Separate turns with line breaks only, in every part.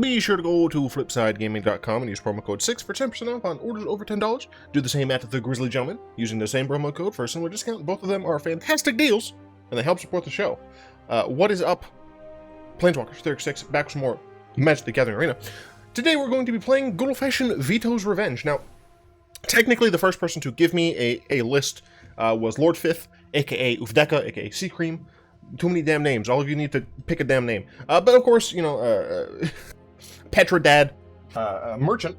Be sure to go to flipsidegaming.com and use promo code 6 for 10% off on orders over $10. Do the same at the Grizzly Gentleman using the same promo code for a similar discount. Both of them are fantastic deals, and they help support the show. What is up, Planeswalkers 36, back with some more Magic the Gathering Arena. Today we're going to be playing good old-fashioned Vito's Revenge. Now, technically the first person to give me a list was Lord Fifth, aka Uvdeka, aka Sea Cream. Too many damn names. All of you need to pick a damn name. But of course, you know, Petra Dad Merchant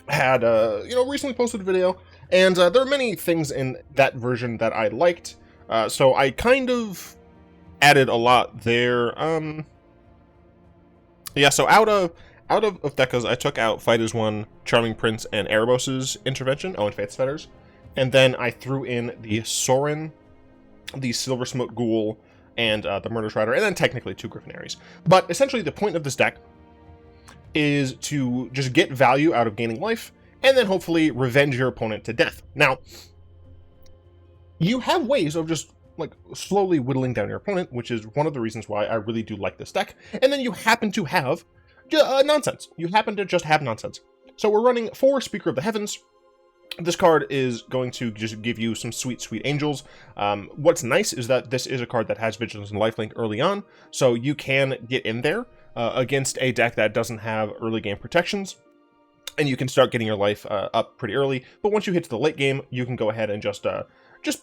had, recently posted a video, and there are many things in that version that I liked. So I kind of added a lot there. Yeah, so out of Uvdeka's, I took out Fight as One, Charming Prince, and Erebos' intervention, and Faith's Fetters. And then I threw in the Sorin, the Silversmote Ghoul, and the Murderous Rider, and then technically 2 Griffin Aeries. But essentially the point of this deck is to just get value out of gaining life, and then hopefully revenge your opponent to death. Now, you have ways of just like slowly whittling down your opponent, which is one of the reasons why I really do like this deck. And then you happen to have nonsense. You happen to just have nonsense. So we're running 4 Speaker of the Heavens. This card is going to just give you some sweet, sweet angels. What's nice is that this is a card that has Vigilance and Lifelink early on, so you can get in there against a deck that doesn't have early game protections, and you can start getting your life up pretty early. But once you hit to the late game, you can go ahead and just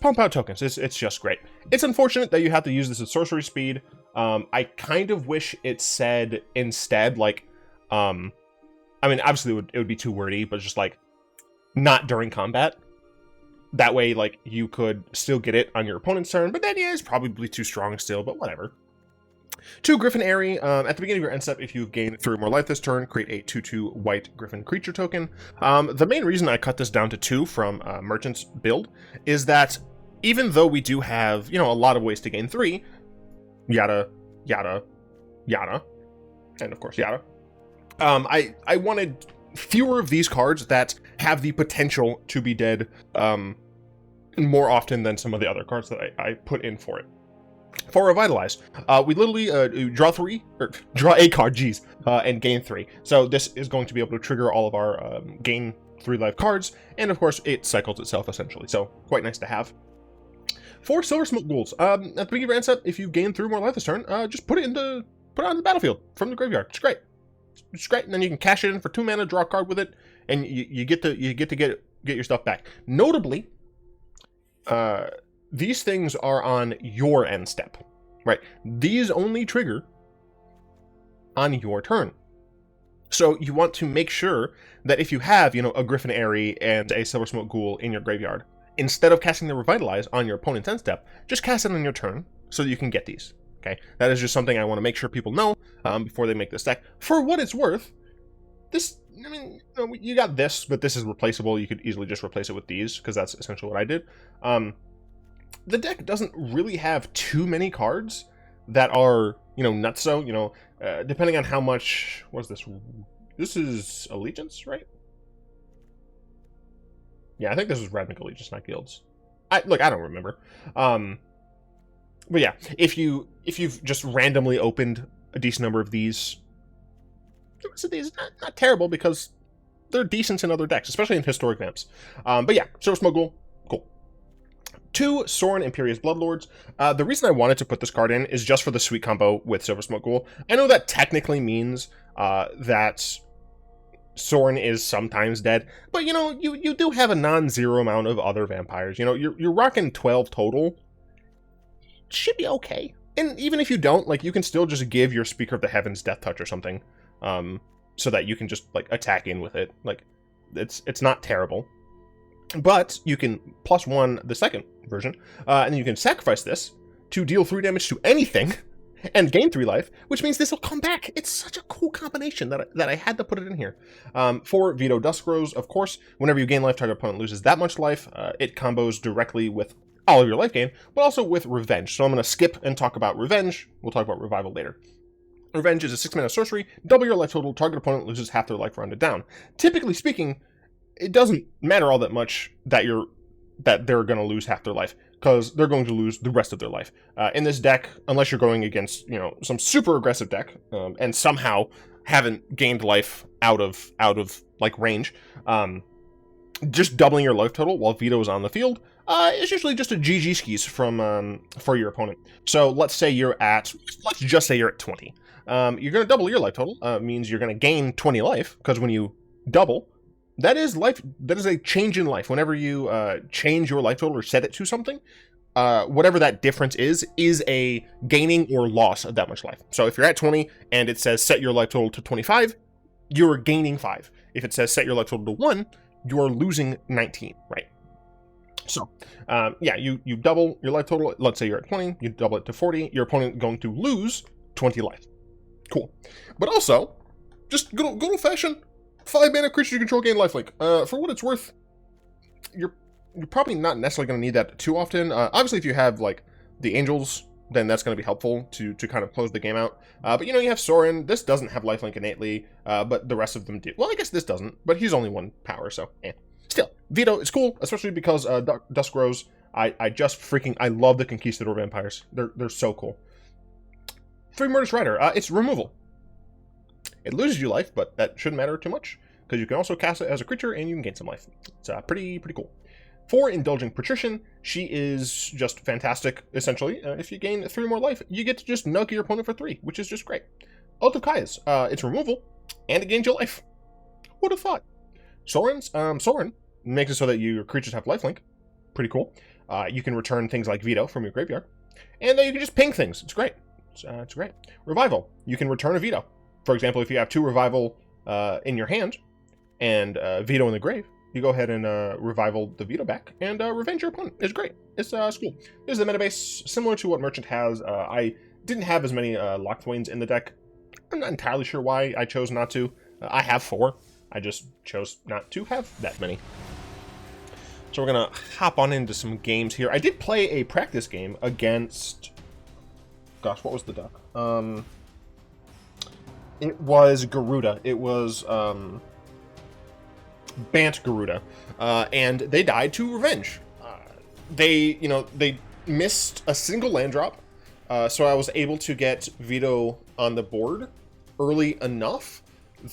pump out tokens. It's just great. It's unfortunate that you have to use this at sorcery speed. I kind of wish it said instead, like, I mean, obviously it would be too wordy, but just like, not during combat. That way, like, you could still get it on your opponent's turn, but then, yeah, it's probably too strong still, but whatever. 2 Griffin Aerie. At the beginning of your end step, if you've gained 3 or more life this turn, create a 2/2 white Griffin creature token. The main reason I cut this down to 2 from Merchant's build is that even though we do have, you know, a lot of ways to gain 3, yada, yada, yada, and of course, yada, I wanted fewer of these cards that have the potential to be dead more often than some of the other cards that I put in for it. For Revitalize, we literally draw a card, and gain 3. So this is going to be able to trigger all of our gain 3 life cards, and of course it cycles itself essentially, so quite nice to have. For Silversmote Ghouls, at the beginning of your end step, if you gain 3 more life this turn, just put it on the battlefield from the graveyard. It's great. It's great, and then you can cash it in for 2 mana, draw a card with it, and you get to get your stuff back. Notably, these things are on your end step, right? These only trigger on your turn. So you want to make sure that if you have, you know, a Griffin Aerie and a Silversmote Ghoul in your graveyard, instead of casting the Revitalize on your opponent's end step, just cast it on your turn so that you can get these. Okay, that is just something I want to make sure people know before they make this deck. For what it's worth, this, I mean, you know, you got this, but this is replaceable. You could easily just replace it with these, because that's essentially what I did. The deck doesn't really have too many cards that are, you know, nutso, you know, depending on how much, what is this? This is Allegiance, right? Yeah, I think this is Ravnica Allegiance, not Guilds. Look, I don't remember. But yeah, if you've just randomly opened a decent number of these, the rest of these not terrible, because they're decent in other decks, especially in historic vamps. But yeah, Silversmote Ghoul, cool. 2 Sorin Imperious Bloodlords. The reason I wanted to put this card in is just for the sweet combo with Silversmote Ghoul. I know that technically means that Sorin is sometimes dead, but you know, you do have a non-zero amount of other vampires. You know, you're rocking 12 total. Should be okay. And even if you don't, like, you can still just give your Speaker of the Heavens Death Touch or something, so that you can just, like, attack in with it. Like, it's not terrible. But you can +1 the second version, and then you can sacrifice this to deal 3 damage to anything and gain 3 life, which means this will come back. It's such a cool combination that I had to put it in here. For Vito Dusk Rose, of course, whenever you gain life, target opponent loses that much life. It combos directly with all of your life gain, but also with Revenge. So I'm going to skip and talk about Revenge. We'll talk about Revival later. Revenge is a 6-mana sorcery. Double your life total. Target opponent loses half their life rounded down. Typically speaking, it doesn't matter all that much that they're going to lose half their life, because they're going to lose the rest of their life. In this deck, unless you're going against, you know, some super aggressive deck, and somehow haven't gained life out of like range, just doubling your life total while Vito is on the field is usually just a GG skis from for your opponent. So let's say you're at, let's just say you're at 20. You're going to double your life total. Means you're going to gain 20 life, because when you double, that is life. That is a change in life. Whenever you change your life total or set it to something, whatever that difference is a gaining or loss of that much life. So if you're at 20 and it says set your life total to 25, you're gaining 5. If it says set your life total to 1, you're losing 19, right? So, yeah, you double your life total. Let's say you're at 20, you double it to 40. Your opponent going to lose 20 life. Cool. But also, just good old-fashioned 5-mana creature you control gain lifelink. For what it's worth, you're probably not necessarily going to need that too often. Obviously, if you have, like, the Angels, then that's going to be helpful to kind of close the game out. But, you know, you have Sorin. This doesn't have lifelink innately, but the rest of them do. Well, I guess this doesn't, but he's only 1 power, so, eh. Still, Vito is cool, especially because Dusk Rose, I love the Conquistador vampires. They're so cool. 3 Murderous Rider, it's removal. It loses you life, but that shouldn't matter too much, because you can also cast it as a creature and you can gain some life. It's pretty cool. 4 Indulging Patrician, she is just fantastic, essentially. If you gain 3 more life, you get to just nug your opponent for 3, which is just great. Oath of Kai's, it's removal, and it gains your life. Who'd have thought? Sorin makes it so that your creatures have lifelink. Pretty cool. You can return things like Vito from your graveyard. And then you can just ping things. It's great. It's great. Revival. You can return a Vito. For example, if you have 2 Revival in your hand and Vito in the grave, you go ahead and revival the Vito back and revenge your opponent. It's great. It's cool. This is the metabase, similar to what Merchant has. I didn't have as many Locthwains in the deck. I'm not entirely sure why I chose not to. I have 4. I just chose not to have that many. So we're going to hop on into some games here. I did play a practice game against... Gosh, what was the duck? It was Garuda. It was Bant Garuda. And they died to revenge. They missed a single land drop. So I was able to get Vito on the board early enough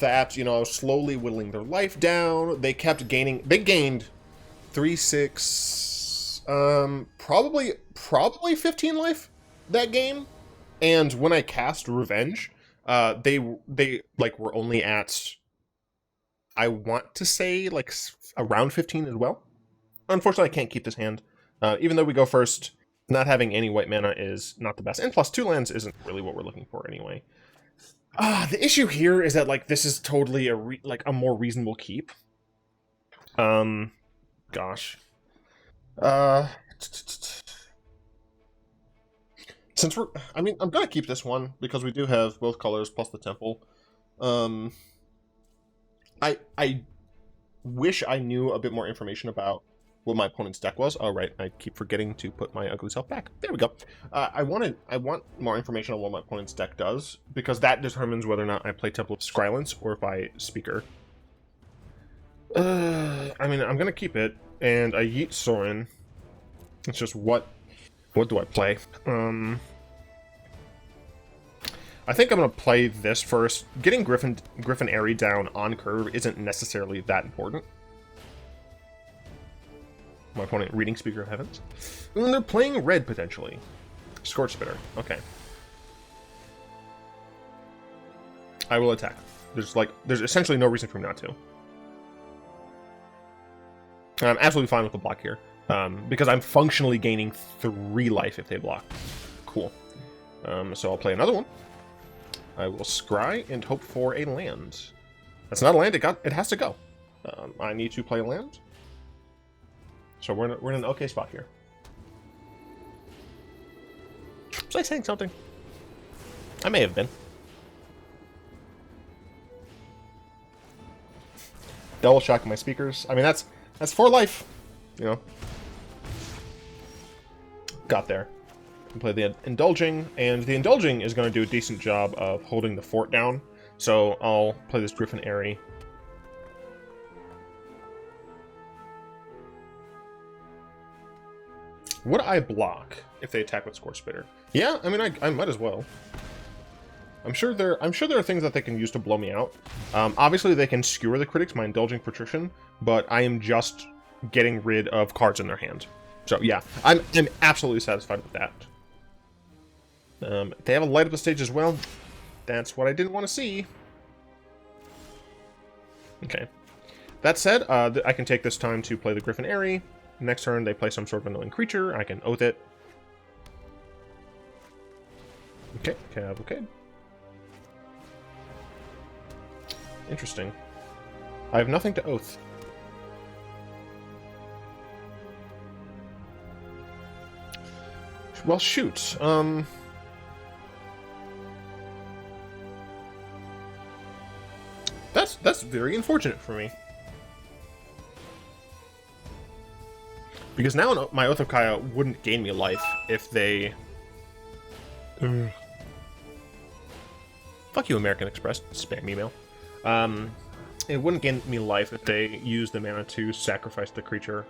that, I was slowly whittling their life down. They kept gaining. They gained 3, 6, probably 15 life that game. And when I cast Revenge, they were only at, I want to say, like, around 15 as well. Unfortunately, I can't keep this hand. Even though we go first, not having any white mana is not the best. And plus, 2 lands isn't really what we're looking for anyway. The issue here is that, like, this is totally a more reasonable keep. Gosh. Since I'm gonna keep this one because we do have both colors plus the temple. I wish I knew a bit more information about what my opponent's deck was. Oh, right, I keep forgetting to put my ugly self back. There we go. I want more information on what my opponent's deck does, because that determines whether or not I play Temple of Skylance or if I Speaker. I'm gonna keep it, and I yeet Sorin. It's just what do I play? I think I'm gonna play this first. Getting Griffin Aerie down on curve isn't necessarily that important. My opponent reading Speaker of Heavens. And they're playing red, potentially. Scorch Spitter. Okay. I will attack. There's essentially no reason for me not to. I'm absolutely fine with the block here. Because I'm functionally gaining 3 life if they block. Cool. So I'll play another one. I will scry and hope for a land. That's not a land, it has to go. I need to play a land. So we're in an okay spot here. Was I saying something? I may have been. Double shock my speakers. I mean, that's 4 life. Got there. We play the Indulging, and the Indulging is going to do a decent job of holding the fort down. So I'll play this Griffin Aerie. Would I block if they attack with Scorch Spitter? Yeah, I mean, I might as well. I'm sure there are things that they can use to blow me out. Obviously, they can skewer the critics, my Indulging Patrician, but I am just getting rid of cards in their hand. So yeah, I'm absolutely satisfied with that. They have a light up the stage as well. That's what I didn't want to see. Okay. That said, I can take this time to play the Griffin Aerie. Next turn, they play some sort of annoying creature. I can Oath it. Okay, Cavalcade. Interesting. I have nothing to Oath. Well, shoot. That's very unfortunate for me. Because now my Oath of Kaya wouldn't gain me life if they... Fuck you, American Express. Spam email. It wouldn't gain me life if they used the mana to sacrifice the creature.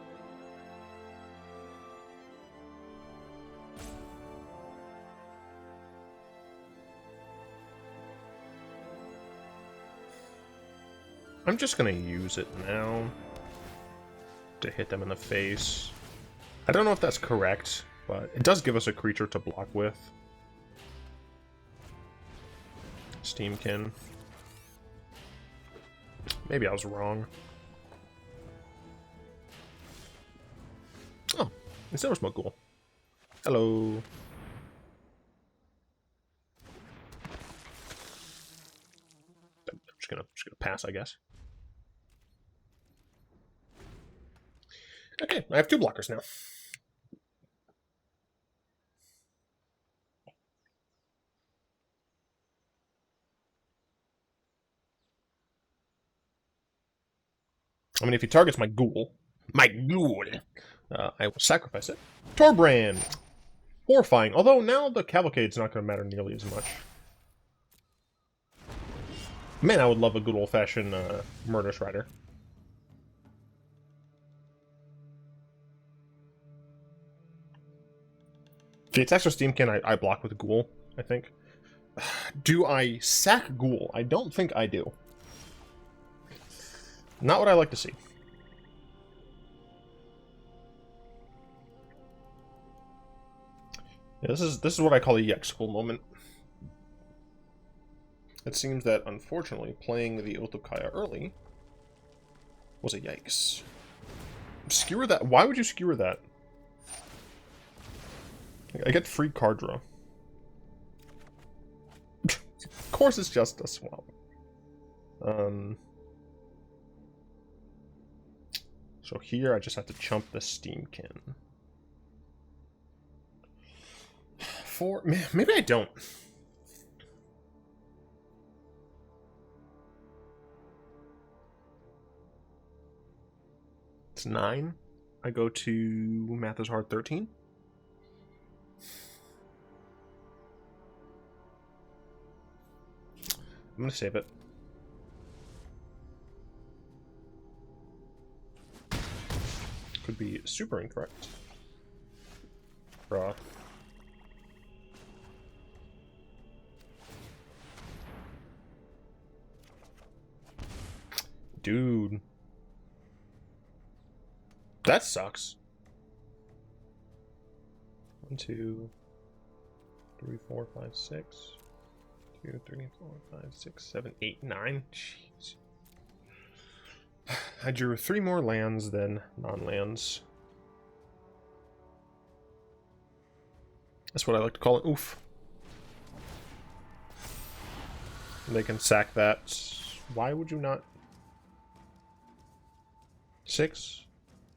I'm just gonna use it now to hit them in the face. I don't know if that's correct, but it does give us a creature to block with. Steamkin. Maybe I was wrong. Oh, it's Silversmote Ghoul. Hello. I'm just gonna pass, I guess. Okay, I have 2 blockers now. I mean, if he targets my ghoul, I will sacrifice it. Torbrand! Horrifying. Although now the Cavalcade's not going to matter nearly as much. Man, I would love a good old-fashioned Murderous Rider. If it's extra Steamkin, I block with Ghoul, I think. Do I sack Ghoul? I don't think I do. Not what I like to see. Yeah, this is what I call a Yikes School moment. It seems that, unfortunately, playing the Oath of Kaya early was a yikes. Skewer that? Why would you skewer that? I get free card draw. Of course it's just a swamp. So here I just have to chump the Steamkin. Maybe I don't. It's 9. I go to Math is Hard 13. I'm gonna save it. Could be super incorrect. Draw. Dude. That sucks. 1, 2, 3, 4, 5, 6. 2, 3, 4, 5, 6, 7, 8, 9. Jeez. I drew 3 more lands than non-lands. That's what I like to call it. Oof. They can sack that. Why would you not? 6?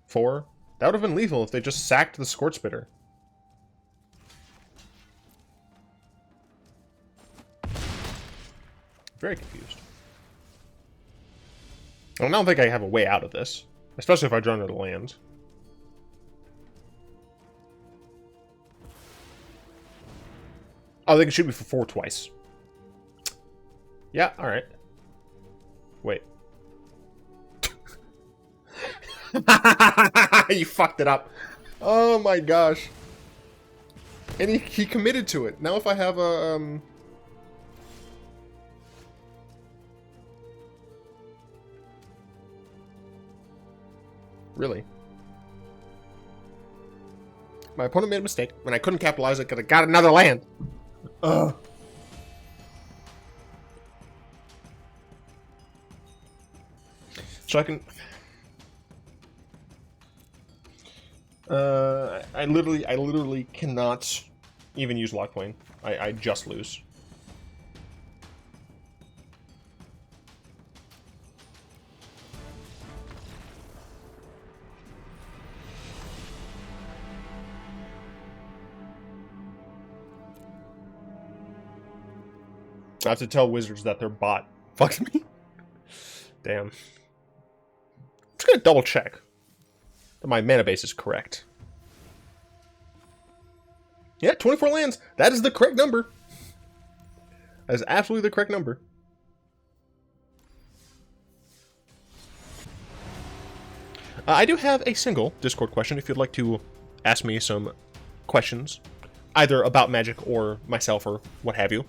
4? That would have been lethal if they just sacked the Scorch Spitter. Very confused. I don't think I have a way out of this. Especially if I draw another land. Oh, they can shoot me for 4 twice. Yeah, alright. Wait. You fucked it up. Oh my gosh. And he committed to it. Now if I have a... Really. My opponent made a mistake when I couldn't capitalize it because I got another land. Ugh. So I can... I literally cannot even use Locthwain. I just lose. I have to tell Wizards that their bot fucked me. Damn. Just gonna double check that my mana base is correct. Yeah, 24 lands. That is the correct number. That is absolutely the correct number. I do have a single Discord question if you'd like to ask me some questions, either about Magic or myself or what have you.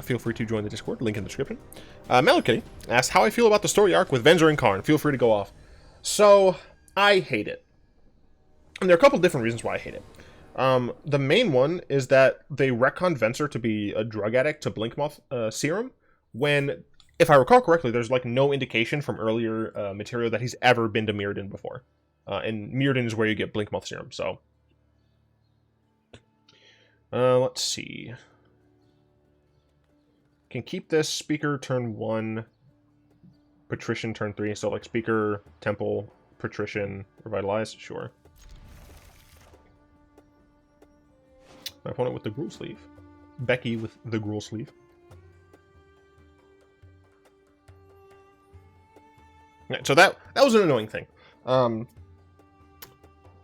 Feel free to join the Discord, link in the description. Malakitty asks how I feel about the story arc with Venser and Karn. Feel free to go off. So, I hate it. And there are a couple different reasons why I hate it. The main one is that they retconned Venser to be a drug addict to Blinkmoth serum, when, if I recall correctly, there's like no indication from earlier material that he's ever been to Mirrodin before. And Mirrodin is where you get Blinkmoth serum, so... let's see... Can keep this Speaker turn 1, Patrician turn 3. So like Speaker, Temple, Patrician, Revitalize. Sure. My opponent with the Gruul Sleeve. Becky with the Gruul Sleeve. Yeah, so that was an annoying thing.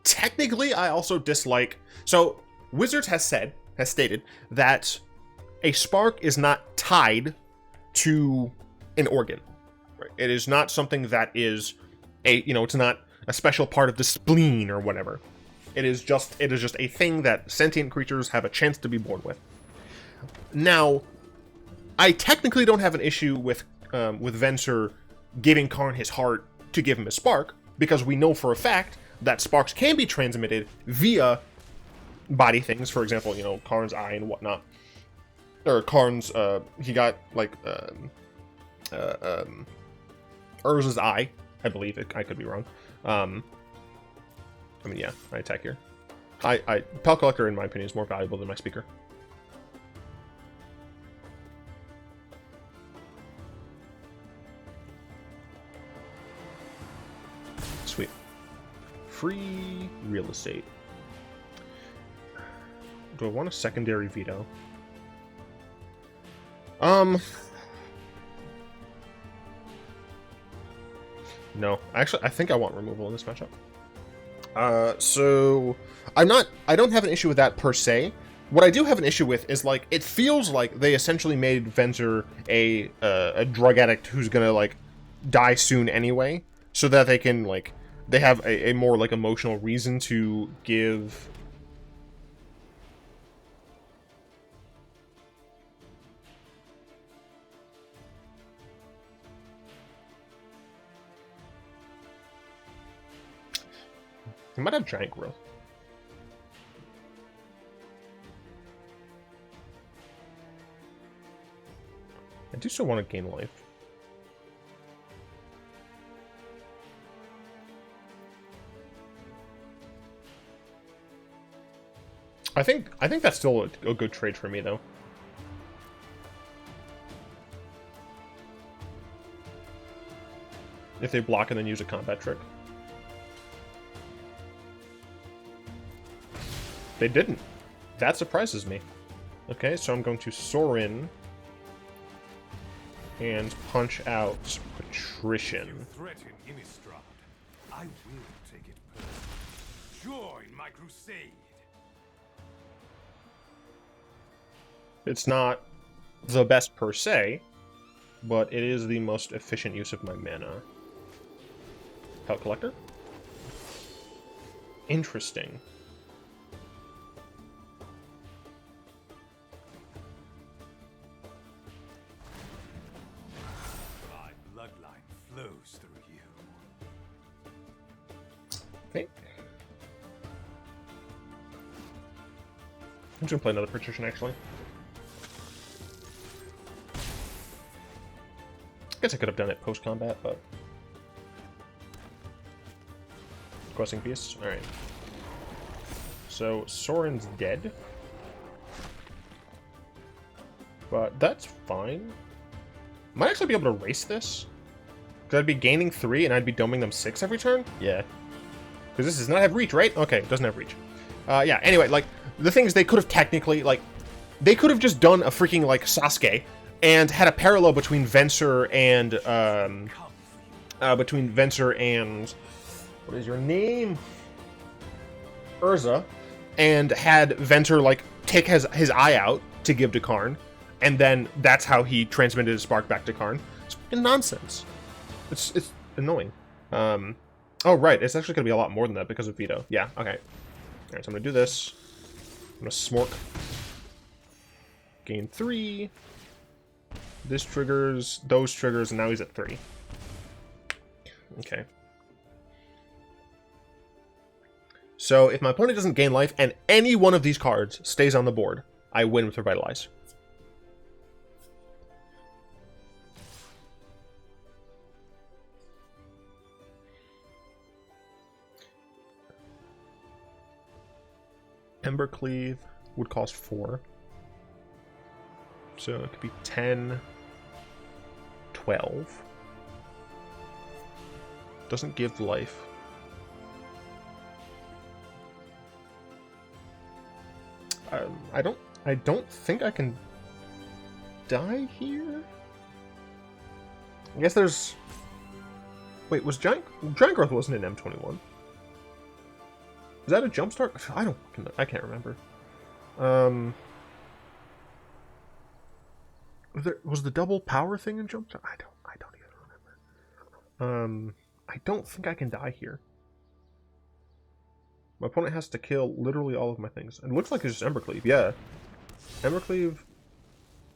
Technically, I also dislike... So, Wizards has stated that a spark is not tied to an organ. Right? It is not something that is it's not a special part of the spleen or whatever. It is just a thing that sentient creatures have a chance to be born with. Now, I technically don't have an issue with Venser giving Karn his heart to give him a spark, because we know for a fact that sparks can be transmitted via body things. For example, Karn's eye and whatnot. Or Karn's, he got, like, Urz's eye, I believe. I could be wrong. I mean, yeah, I attack here. Pel Collector, in my opinion, is more valuable than my Speaker. Sweet. Free real estate. Do I want a secondary Vito? No. Actually, I think I want removal in this matchup. So I don't have an issue with that per se. What I do have an issue with is, like, it feels like they essentially made Venser a drug addict who's gonna, like, die soon anyway, so that they can, like, they have a more, like, emotional reason to give... He might have Giant Growth. I do still want to gain life. I think that's still a good trade for me, though. If they block and then use a combat trick. They didn't. That surprises me. Okay, so I'm going to Sorin and punch out Patrician.
I will take it personally. Join my crusade.
It's not the best per se, but it is the most efficient use of my mana. Pel Collector? Interesting. I'm just gonna play another Patrician, actually. Guess I could have done it post-combat, but... Questing piece? Alright. So, Sorin's dead. But that's fine. Might actually be able to race this. Because I'd be gaining 3 and I'd be doming them 6 every turn? Yeah. Because this does not have reach, right? Okay, it doesn't have reach. Yeah, anyway, like, the thing is they could have technically, like, they could have just done a freaking, like, Sasuke and had a parallel between Venser and, what is your name? Urza, and had Venser, like, take his eye out to give to Karn, and then that's how he transmitted his spark back to Karn. It's fucking nonsense. It's annoying. Oh, right, it's actually going to be a lot more than that because of Vito. Yeah, okay. Alright, so I'm going to do this. I'm going to smork. Gain 3. This triggers, those triggers, and now he's at 3. Okay. So, if my opponent doesn't gain life, and any one of these cards stays on the board, I win with Revitalize. Ember Cleave would cost 4. So it could be 10, 12. Doesn't give life. I don't think I can die here. I guess there's... Wait, was Giant Growth wasn't in M21? Is that a jumpstart? I can't remember. Was the double power thing in jumpstart? I don't even remember. I don't think I can die here. My opponent has to kill literally all of my things. It looks like it's just Ember Cleave, yeah. Ember Cleave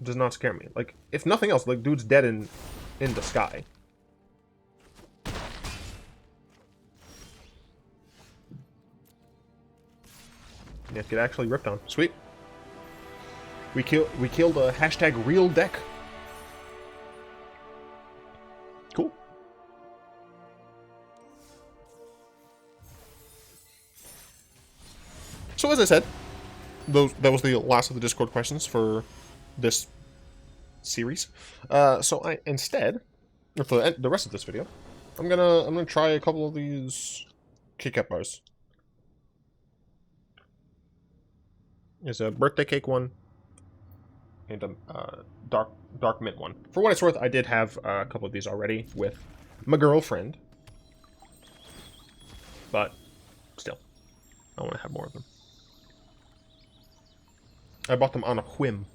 does not scare me. Like, if nothing else, like, dude's dead in the sky. Yeah, get actually ripped on. Sweet. We killed a hashtag real deck. Cool. So as I said, that was the last of the Discord questions for this series. So I instead, for the rest of this video, I'm gonna try a couple of these Kit bars. There's a birthday cake one and a dark mint one. For what it's worth, I did have a couple of these already with my girlfriend, but still, I want to have more of them. I bought them on a whim.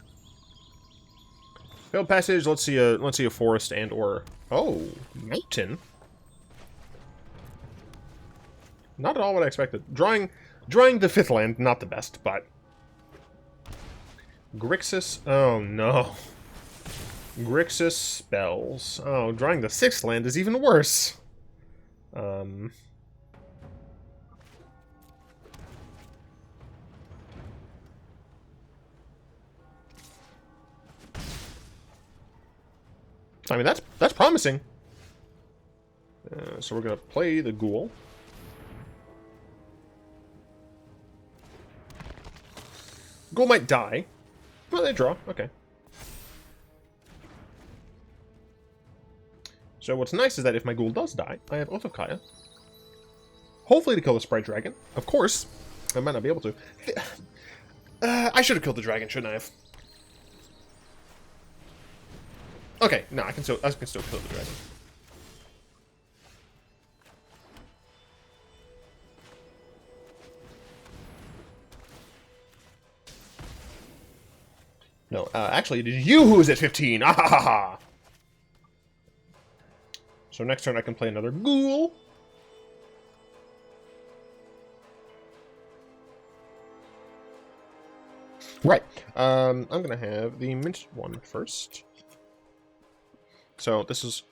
Failed passage. Let's see a forest and or mountain. Not at all what I expected. Drawing the 5th land, not the best, but Grixis. Oh no. Grixis Spells. Oh, drawing the 6th land is even worse. I mean, that's promising. So we're gonna play the Ghoul. Ghoul might die. Well, they draw. Okay. So what's nice is that if my Ghoul does die, I have Oath of Kaya. Hopefully to kill the Sprite Dragon. Of course. I might not be able to. I should have killed the dragon, shouldn't I have? Okay, no, I can still kill the dragon. No, actually, it is you who is at 15! Ah ha ha ha! So next turn I can play another Ghoul. Right. I'm gonna have the mint one first. So this is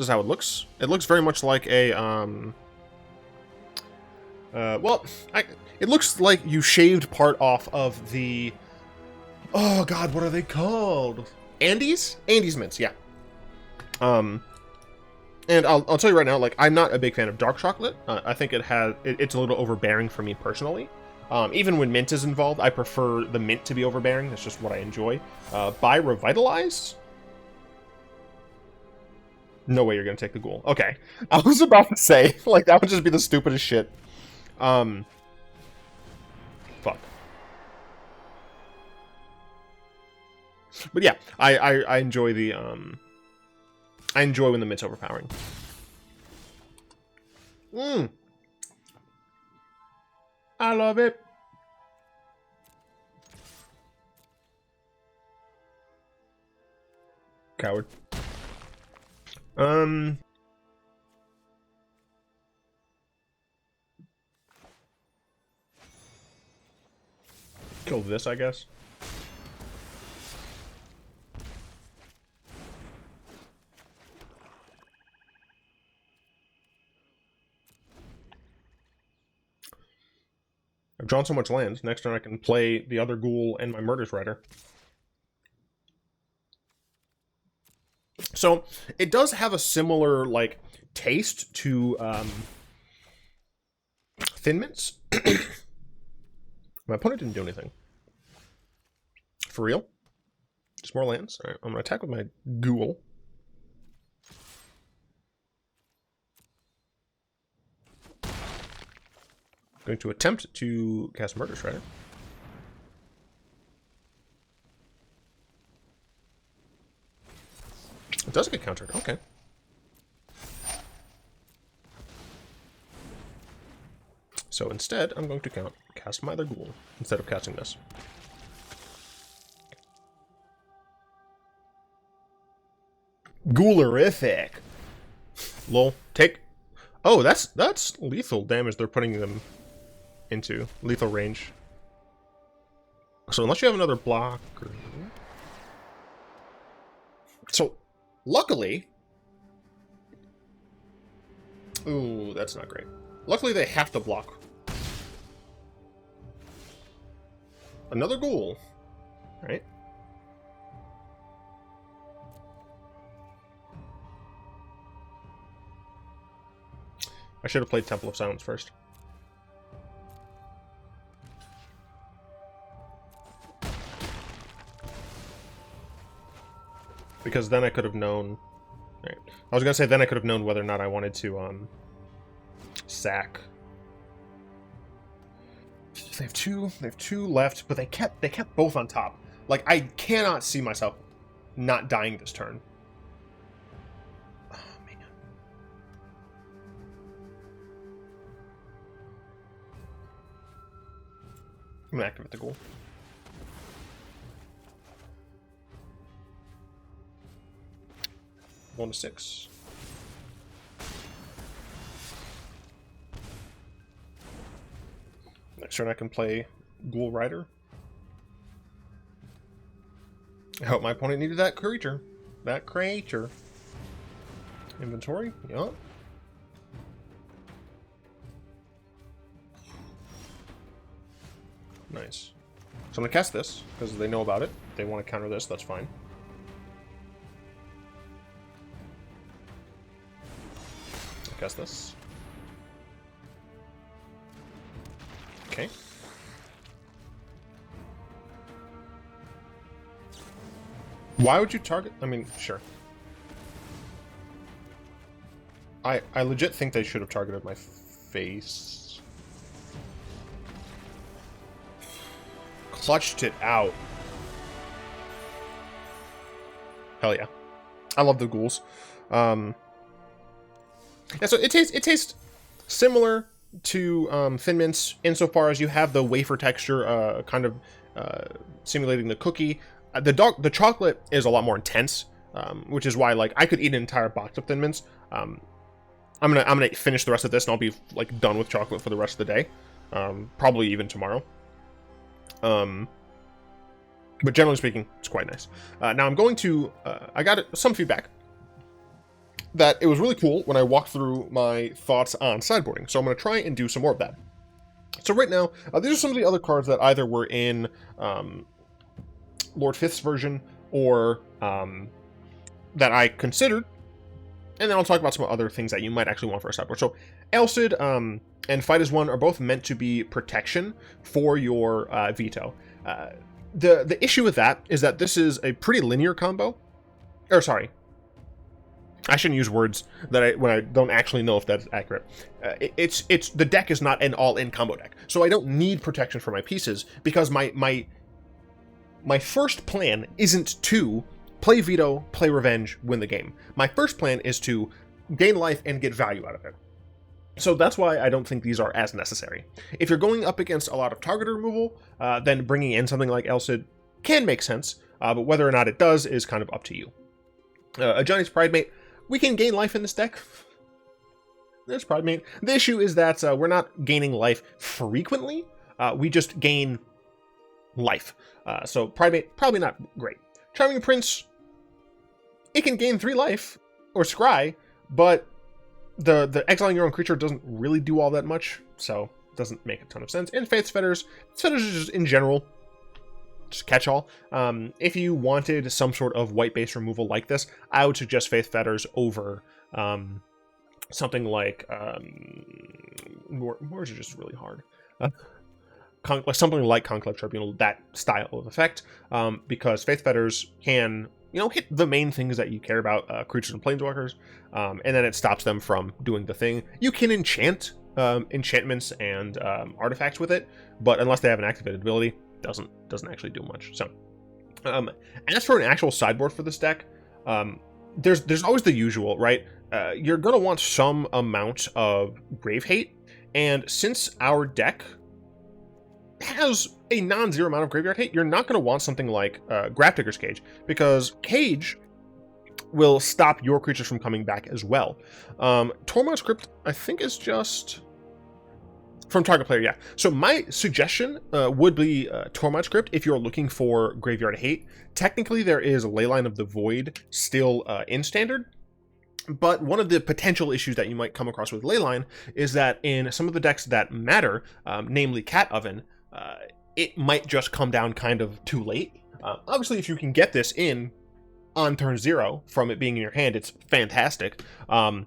how it looks. It looks very much like a well, It looks like you shaved part off of the... Oh, God, what are they called? Andes? Andes mints, yeah. And I'll tell you right now, like, I'm not a big fan of dark chocolate. I think it's a little overbearing for me personally. Even when mint is involved, I prefer the mint to be overbearing. That's just what I enjoy. Buy Revitalize? No way you're going to take the Ghoul. Okay. I was about to say, like, that would just be the stupidest shit. Fuck. But yeah, I enjoy the, I enjoy when the mint's overpowering. I love it. Coward. Kill this, I guess. I've drawn so much land. Next turn I can play the other Ghoul and my Murderous Rider. So, it does have a similar, like, taste to, Thin Mints. My opponent didn't do anything. For real? Just more lands? Alright, I'm gonna attack with my Ghoul. Going to attempt to cast Murderous Rider. It does get countered. Okay. So instead, I'm going to cast my other Ghoul instead of casting this. Ghoulerific. Lol. Take. Oh, that's lethal damage they're putting them into. Lethal range. So unless you have another blocker. So, luckily... Ooh, that's not great. Luckily they have to block. Another Ghoul. Right? I should have played Temple of Silence first. Because then I could have known... Right. I was gonna say then I could have known whether or not I wanted to, sack. They have two left, but they kept both on top. Like, I cannot see myself not dying this turn. Oh, man. I'm gonna activate the Ghoul. One to 6. Next turn I can play Ghoul Rider. I hope my opponent needed that creature. That creature. Inventory? Yup. Nice. So I'm gonna cast this, because they know about it. They want to counter this, that's fine. Cast this. Okay. Why would you target? I mean, sure. I legit think they should have targeted my face. Clutched it out. Hell yeah. I love the Ghouls. Yeah, so it tastes similar to Thin Mints insofar as you have the wafer texture kind of simulating the cookie. The chocolate is a lot more intense, which is why, like, I could eat an entire box of Thin Mints. I'm gonna finish the rest of this and I'll be like done with chocolate for the rest of the day, probably even tomorrow. But generally speaking, it's quite nice. Now I'm going to I got some feedback that it was really cool when I walked through my thoughts on sideboarding, so I'm going to try and do some more of that. So right now, these are some of the other cards that either were in Lord Fifth's version or that I considered, and then I'll talk about some other things that you might actually want for a sideboard. So Elcid and Fight as One are both meant to be protection for your Vito. The issue with that is that this is a pretty linear combo. Or sorry, I shouldn't use words that when I don't actually know if that's accurate. It's the deck is not an all-in combo deck, so I don't need protection for my pieces because my first plan isn't to play Vito, play Revenge, win the game. My first plan is to gain life and get value out of it. So that's why I don't think these are as necessary. If you're going up against a lot of target removal, then bringing in something like Elcid can make sense, but whether or not it does is kind of up to you. Ajani's Pridemate, we can gain life in this deck. There's Pridemate. The issue is that we're not gaining life frequently, we just gain life. So Pridemate, probably not great. Charming Prince, it can gain 3 life, or scry, but the exiling your own creature doesn't really do all that much, so it doesn't make a ton of sense. And Faith's Fetters is just in general, just catch all. If you wanted some sort of white base removal like this, I would suggest Faith Fetters over something like Moors are just really hard. Like something like Conclave Tribunal, that style of effect, because Faith Fetters can, hit the main things that you care about, creatures and planeswalkers, and then it stops them from doing the thing. You can enchant enchantments and artifacts with it, but unless they have an activated ability, doesn't actually do much. So, as for an actual sideboard for this deck, there's always the usual, right? You're gonna want some amount of Grave Hate, and since our deck has a non-zero amount of graveyard hate, you're not going to want something like Grafdigger's Cage, because Cage will stop your creatures from coming back as well. Tormod's Crypt, I think, is just from target player, yeah. So my suggestion would be Tormod's Crypt if you're looking for graveyard hate. Technically, there is Leyline of the Void still in Standard, but one of the potential issues that you might come across with Leyline is that in some of the decks that matter, namely Cat Oven, it might just come down kind of too late. Obviously, if you can get this in on turn 0 from it being in your hand, it's fantastic. But,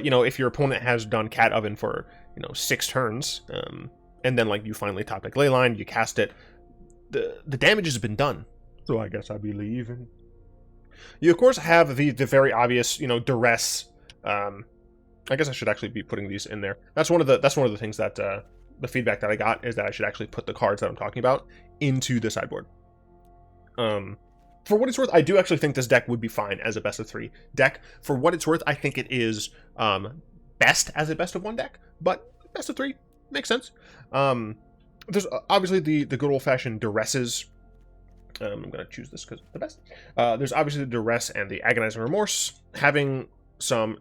if your opponent has done Cat Oven for, 6 turns, and then, you finally top deck Leyline, you cast it, the damage has been done. So I guess I believe in... You, of course, have the very obvious, duress. I guess I should actually be putting these in there. That's one of the things that... the feedback that I got is that I should actually put the cards that I'm talking about into the sideboard. For what it's worth, I do actually think this deck would be fine as a best of 3 deck. For what it's worth, I think it is best as a best of 1 deck, but best of 3 makes sense. There's obviously the good old-fashioned duresses. I'm going to choose this because it's the best. There's obviously the duress and the agonizing remorse. Having some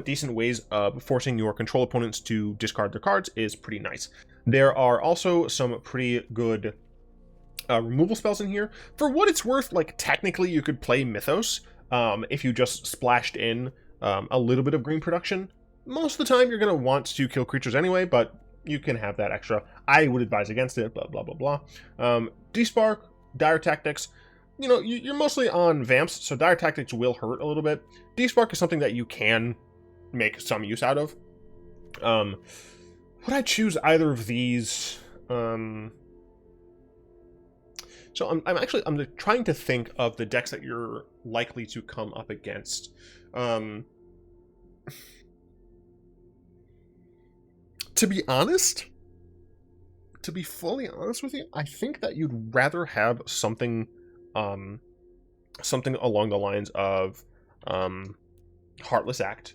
decent ways of forcing your control opponents to discard their cards is pretty nice. There are also some pretty good removal spells in here. For what it's worth, technically you could play Mythos if you just splashed in a little bit of green production. Most of the time you're going to want to kill creatures anyway, but you can have that extra. I would advise against it, but blah, blah, blah. Despark, Dire Tactics. You're mostly on vamps, so Dire Tactics will hurt a little bit. Despark is something that you can make some use out of. Would I choose either of these? So I'm trying to think of the decks that you're likely to come up against. To be fully honest with you, I think that you'd rather have something along the lines of Heartless Act.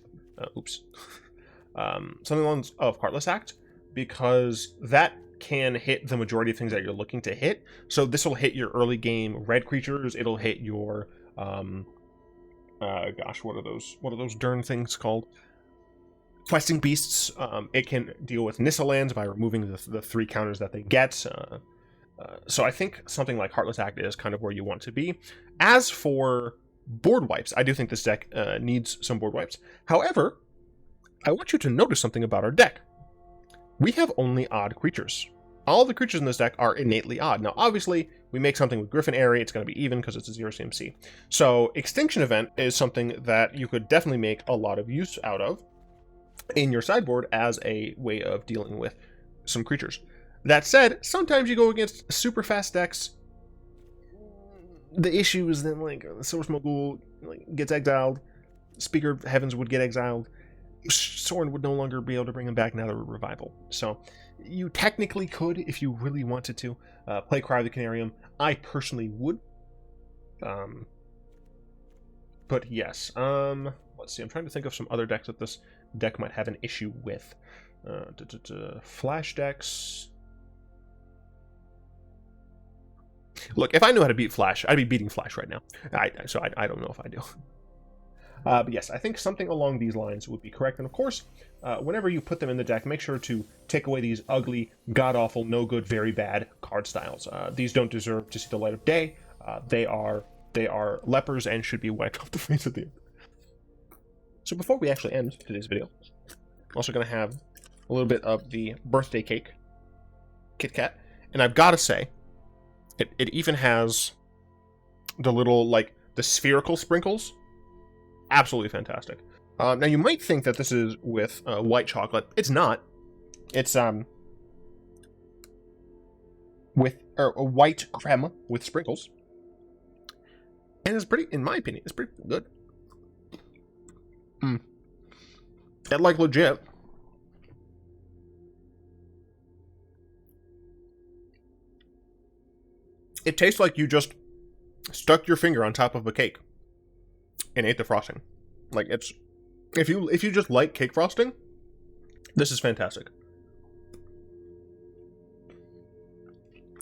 Something along of Heartless Act, because that can hit the majority of things that you're looking to hit. So this will hit your early game red creatures. It'll hit your what are those darn things called? Questing Beasts. It can deal with Nissa lands by removing the 3 counters that they get. So I think something like Heartless Act is kind of where you want to be. As for board wipes, I do think this deck needs some board wipes. However, I want you to notice something about our deck. We have only odd creatures. All the creatures in this deck are innately odd. Now, obviously, we make something with Griffin Aerie, it's going to be even because it's a 0 CMC. So, Extinction Event is something that you could definitely make a lot of use out of in your sideboard as a way of dealing with some creatures. That said, sometimes you go against super fast decks. The issue is then, like, the Silversmote Ghoul gets exiled, Speaker of Heavens would get exiled, Sorin would no longer be able to bring him back now that we're Revival. So, you technically could, if you really wanted to, play Cry of the Canarium. I personally would. But yes. Let's see, I'm trying to think of some other decks that this deck might have an issue with. Flash decks. Look, if I knew how to beat Flash, I'd be beating Flash right now. So I don't know if I do. But yes, I think something along these lines would be correct. And of course, whenever you put them in the deck, make sure to take away these ugly, god-awful, no-good, very bad card styles. These don't deserve to see the light of day. They are lepers and should be wiped off the face of the earth. So before we actually end today's video, I'm also going to have a little bit of the birthday cake, Kit Kat. And I've got to say, it even has the little, like, the spherical sprinkles. Absolutely fantastic. Now, you might think that this is with white chocolate. It's not. It's with a white creme with sprinkles. And it's pretty, in my opinion, it's pretty good. And, like, legit. It tastes like you just stuck your finger on top of a cake and ate the frosting. Like, it's, if you just like cake frosting, this is fantastic.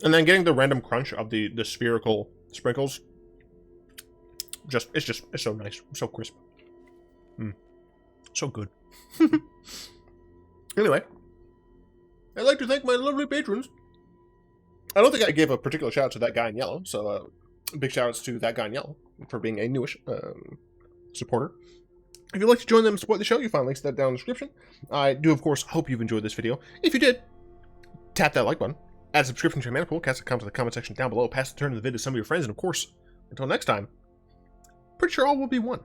And then getting the random crunch of the spherical sprinkles, it's so nice, so crisp. So good. Anyway, I'd like to thank my lovely patrons. I don't think I gave a particular shout out to that guy in yellow, so big shout outs to that guy in yellow for being a newish supporter. If you'd like to join them and support the show, you'll find links to that down in the description. I do, of course, hope you've enjoyed this video. If you did, tap that like button, add a subscription to your mana pool, cast a comment in the comment section down below, pass the turn of the vid to some of your friends, and of course, until next time, pretty sure all will be one.